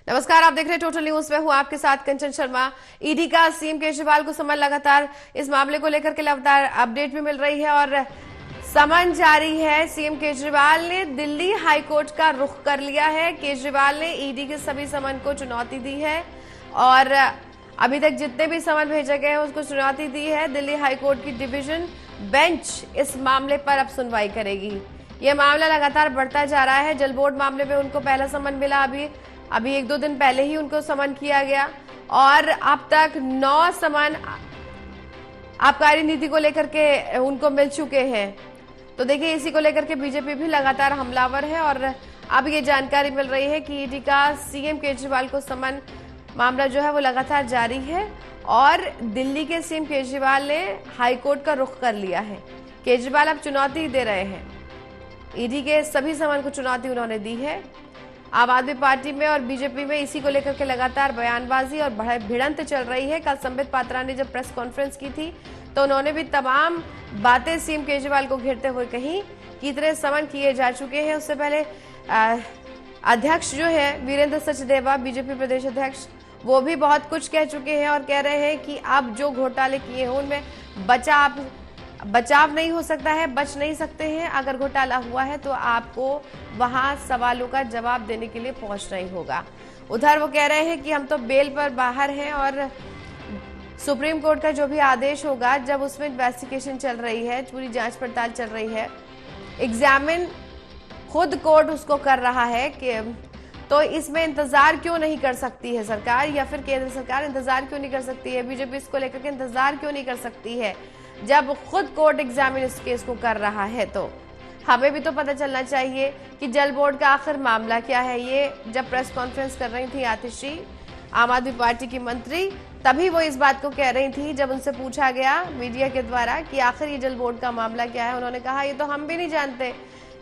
नमस्कार, आप देख रहे हैं टोटल न्यूज में। हूं आपके साथ कंचन शर्मा। ईडी का सीएम केजरीवाल को समन लगातार इस मामले को लेकर के लगातार अपडेट भी मिल रही है और समन जारी है। सीएम केजरीवाल ने दिल्ली हाईकोर्ट का रुख कर लिया है। केजरीवाल ने ईडी के सभी समन को चुनौती दी है और अभी तक जितने भी समन भेजे गए हैं उसको चुनौती दी है। दिल्ली हाईकोर्ट की डिवीजन बेंच इस मामले पर अब सुनवाई करेगी। यह मामला लगातार बढ़ता जा रहा है। जल बोर्ड मामले में उनको पहला समन मिला, अभी एक दो दिन पहले ही उनको समन किया गया और अब तक 9 समन आबकारी नीति को लेकर के उनको मिल चुके हैं। तो देखिए, इसी को लेकर के बीजेपी भी लगातार हमलावर है और अब ये जानकारी मिल रही है कि ईडी का सीएम केजरीवाल को समन मामला जो है वो लगातार जारी है और दिल्ली के सीएम केजरीवाल ने हाईकोर्ट का रुख कर लिया है। केजरीवाल अब चुनौती दे रहे हैं। ईडी के सभी समन को चुनौती उन्होंने दी है। आम आदमी पार्टी में और बीजेपी में इसी को लेकर के लगातार बयानबाजी और भिड़ंत चल रही है। कल संबित पात्रा ने जब प्रेस कॉन्फ्रेंस की थी तो उन्होंने भी तमाम बातें सीएम केजरीवाल को घेरते हुए कही कि इतने समन किए जा चुके हैं। उससे पहले अध्यक्ष जो है वीरेंद्र सचदेवा, बीजेपी प्रदेश अध्यक्ष, वो भी बहुत कुछ कह चुके हैं और कह रहे हैं कि अब जो घोटाले किए हैं उनमें बचाव नहीं हो सकता है, बच नहीं सकते हैं। अगर घोटाला हुआ है तो आपको वहां सवालों का जवाब देने के लिए पहुंचना ही होगा। उधर वो कह रहे हैं कि हम तो बेल पर बाहर हैं और सुप्रीम कोर्ट का जो भी आदेश होगा, जब उसमें इन्वेस्टिगेशन चल रही है, पूरी जांच पड़ताल चल रही है, एग्जामिन खुद कोर्ट उसको कर रहा है कि तो इसमें इंतजार क्यों नहीं कर सकती है सरकार, या फिर केंद्र सरकार इंतजार क्यों नहीं कर सकती है, बीजेपी इसको लेकर के इंतजार क्यों नहीं कर सकती है जब खुद कोर्ट एग्जामिन इस केस को कर रहा है। तो हमें भी तो पता चलना चाहिए कि जल बोर्ड का आखिर मामला क्या है। ये जब प्रेस कॉन्फ्रेंस कर रही थी आतिशी, आम आदमी पार्टी की मंत्री, तभी वो इस बात को कह रही थी जब उनसे पूछा गया मीडिया के द्वारा कि आखिर ये जल बोर्ड का मामला क्या है। उन्होंने कहा ये तो हम भी नहीं जानते,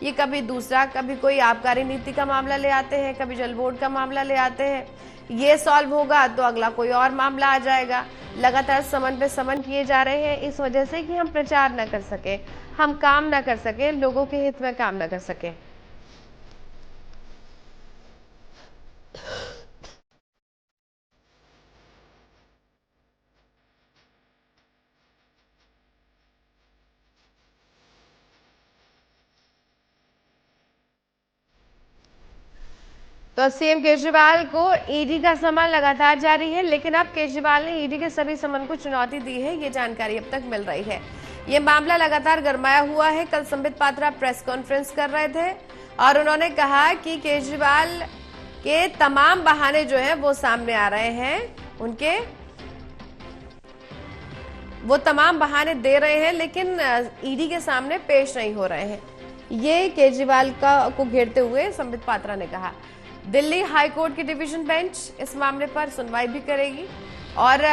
ये कभी दूसरा, कभी कोई आबकारी नीति का मामला ले आते हैं, कभी जल बोर्ड का मामला ले आते हैं, ये सॉल्व होगा तो अगला कोई और मामला आ जाएगा। लगातार समन पे समन किए जा रहे हैं इस वजह से कि हम प्रचार न कर सके, हम काम न कर सके, लोगों के हित में काम न कर सके। तो सीएम केजरीवाल को ईडी का समन लगातार जारी है, लेकिन अब केजरीवाल ने ईडी के सभी समन को चुनौती दी है, ये जानकारी अब तक मिल रही है। ये मामला लगातार गरमाया हुआ है। कल संबित पात्रा प्रेस कॉन्फ्रेंस कर रहे थे और उन्होंने कहा कि केजरीवाल के तमाम बहाने जो है वो सामने आ रहे हैं, वो तमाम बहाने दे रहे हैं लेकिन ईडी के सामने पेश नहीं हो रहे हैं। ये केजरीवाल को घेरते हुए संबित पात्रा ने कहा। दिल्ली हाईकोर्ट की डिवीजन बेंच इस मामले पर सुनवाई भी करेगी और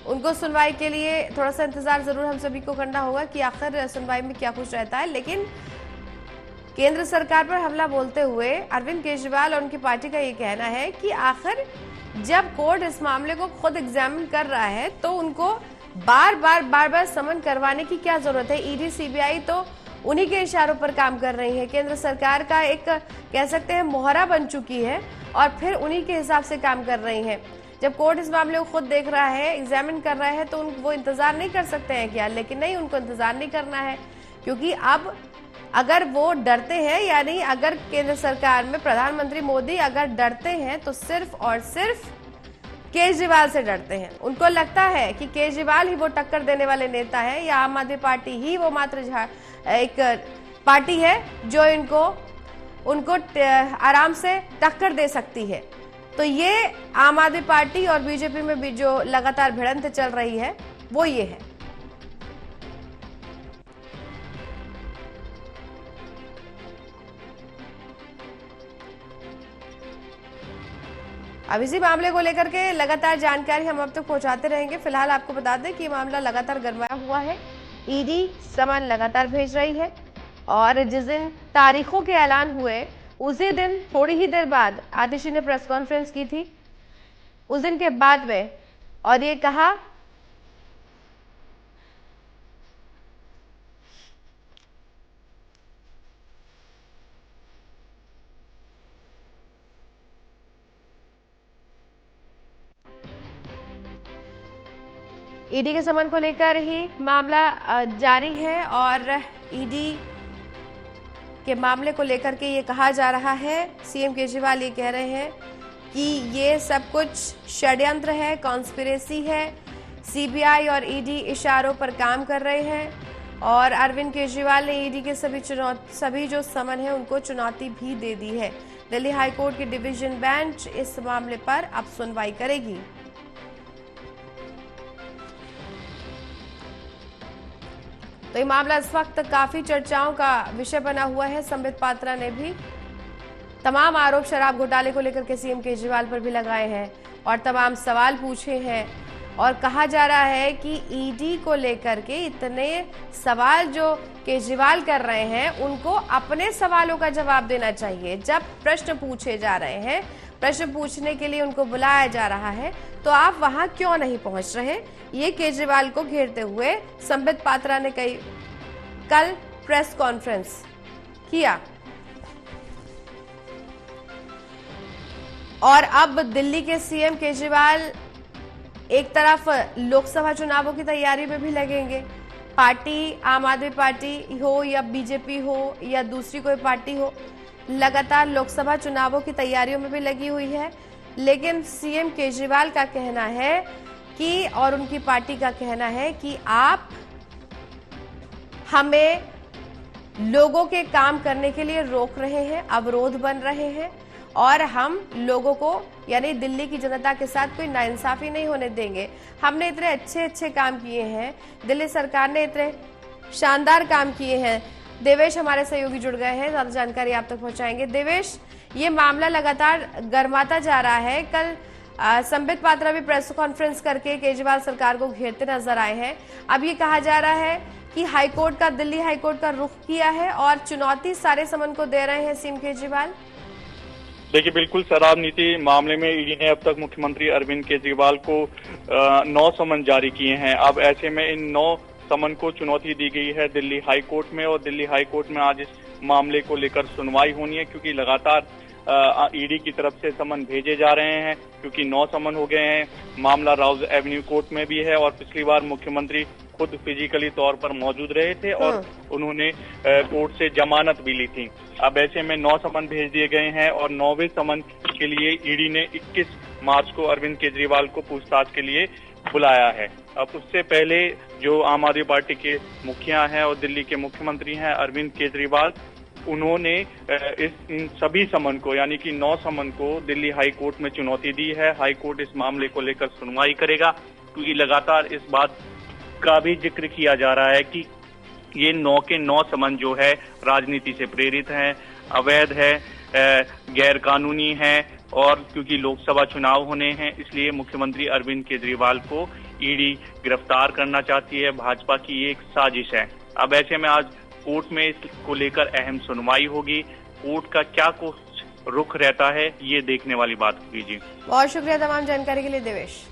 उनको सुनवाई के लिए थोड़ा सा इंतजार जरूर हम सभी को करना होगा कि आखिर सुनवाई में क्या कुछ रहता है। लेकिन केंद्र सरकार पर हमला बोलते हुए अरविंद केजरीवाल और उनकी पार्टी का ये कहना है कि आखिर जब कोर्ट इस मामले को खुद एग्जामिन कर रहा है तो उनको बार बार समन करवाने की क्या जरूरत है। ईडी सीबीआई तो उन्हीं के इशारों पर काम कर रही है, केंद्र सरकार का एक कह सकते हैं मोहरा बन चुकी है और फिर उन्हीं के हिसाब से काम कर रही है। जब कोर्ट इस मामले को खुद देख रहा है, एग्जामिन कर रहा है, तो वो इंतजार नहीं कर सकते हैं क्या? लेकिन नहीं, उनको इंतजार नहीं करना है, क्योंकि अब अगर वो डरते हैं, यानी अगर केंद्र सरकार में प्रधानमंत्री मोदी अगर डरते हैं तो सिर्फ और सिर्फ केजरीवाल से डरते हैं। उनको लगता है कि केजरीवाल ही वो टक्कर देने वाले नेता है या आम आदमी पार्टी ही वो मात्र एक पार्टी है जो उनको आराम से टक्कर दे सकती है। तो ये आम आदमी पार्टी और बीजेपी में भी जो लगातार भिड़ंत चल रही है वो ये है। अब इसी मामले को लेकर के लगातार जानकारी हम अब तक पहुंचाते रहेंगे। फिलहाल आपको बता दें कि मामला लगातार गरमाया हुआ है। ईडी समन लगातार भेज रही है और जिस दिन तारीखों के ऐलान हुए उसी दिन थोड़ी ही देर बाद आतिशी ने प्रेस कॉन्फ्रेंस की थी, उस दिन के बाद में, और ये कहा ईडी के समन को लेकर ही मामला जारी है और ईडी के मामले को लेकर के ये कहा जा रहा है, सीएम केजरीवाल ये कह रहे हैं कि ये सब कुछ षड्यंत्र है, कॉन्स्पिरेसी है, सीबीआई और ईडी इशारों पर काम कर रहे हैं और अरविंद केजरीवाल ने ईडी के सभी जो समन है उनको चुनौती भी दे दी है। दिल्ली हाईकोर्ट की डिवीजन बेंच इस मामले पर अब सुनवाई करेगी। तो ये मामला इस वक्त काफी चर्चाओं का विषय बना हुआ है। संबित पात्रा ने भी तमाम आरोप शराब घोटाले को लेकर के सीएम केजरीवाल पर भी लगाए हैं और तमाम सवाल पूछे हैं और कहा जा रहा है कि ईडी को लेकर के इतने सवाल जो केजरीवाल कर रहे हैं उनको अपने सवालों का जवाब देना चाहिए। जब प्रश्न पूछे जा रहे हैं, प्रश्न पूछने के लिए उनको बुलाया जा रहा है, तो आप वहां क्यों नहीं पहुंच रहे? ये केजरीवाल को घेरते हुए संबित पात्रा ने कल प्रेस कॉन्फ्रेंस किया और अब दिल्ली के सीएम केजरीवाल एक तरफ लोकसभा चुनावों की तैयारी में भी लगेंगे। पार्टी आम आदमी पार्टी हो या बीजेपी हो या दूसरी कोई पार्टी हो, लगातार लोकसभा चुनावों की तैयारियों में भी लगी हुई है। लेकिन सीएम केजरीवाल का कहना है कि और उनकी पार्टी का कहना है कि आप हमें लोगों के काम करने के लिए रोक रहे हैं, अवरोध बन रहे हैं और हम लोगों को यानी दिल्ली की जनता के साथ कोई नाइंसाफी नहीं होने देंगे। हमने इतने अच्छे काम किए हैं, दिल्ली सरकार ने इतने शानदार काम किए हैं। देवेश हमारे सहयोगी जुड़ गए हैं, ज्यादा जानकारी आप तक पहुंचाएंगे। देवेश, ये मामला लगातार गर्माता जा रहा है। कल संबित पात्रा भी प्रेस कॉन्फ्रेंस करके केजरीवाल सरकार को घेरते नजर आए हैं। अब ये कहा जा रहा है कि दिल्ली हाईकोर्ट का रुख किया है और चुनौती सारे समन को दे रहे हैं सीएम केजरीवाल। देखिए, बिल्कुल शराब नीति मामले में ईडी ने अब तक मुख्यमंत्री अरविंद केजरीवाल को 9 समन जारी किए हैं। अब ऐसे में इन 9 समन को चुनौती दी गई है दिल्ली हाईकोर्ट में और दिल्ली हाईकोर्ट में आज इस मामले को लेकर सुनवाई होनी है, क्योंकि लगातार ईडी की तरफ से समन भेजे जा रहे हैं, क्योंकि 9 समन हो गए हैं। मामला राउज एवेन्यू कोर्ट में भी है और पिछली बार मुख्यमंत्री खुद फिजिकली तौर पर मौजूद रहे थे और उन्होंने कोर्ट से जमानत भी ली थी। अब ऐसे में 9 समन भेज दिए गए हैं और 9वें समन के लिए ईडी ने 21 मार्च को अरविंद केजरीवाल को पूछताछ के लिए बुलाया है। अब उससे पहले जो आम आदमी पार्टी के मुखिया हैं और दिल्ली के मुख्यमंत्री हैं अरविंद केजरीवाल, उन्होंने इन सभी समन को यानी कि 9 समन को दिल्ली हाई कोर्ट में चुनौती दी है। हाई कोर्ट इस मामले को लेकर सुनवाई करेगा, क्योंकि लगातार इस बात का भी जिक्र किया जा रहा है कि ये 9 के 9 समन जो है राजनीति से प्रेरित हैं, अवैध है, गैर कानूनी है और क्योंकि लोकसभा चुनाव होने हैं इसलिए मुख्यमंत्री अरविंद केजरीवाल को ईडी गिरफ्तार करना चाहती है। भाजपा की एक साजिश है। अब ऐसे में आज कोर्ट में इसको लेकर अहम सुनवाई होगी। कोर्ट का क्या कुछ रुख रहता है ये देखने वाली बात होगी। जी, बहुत शुक्रिया तमाम जानकारी के लिए देवेश।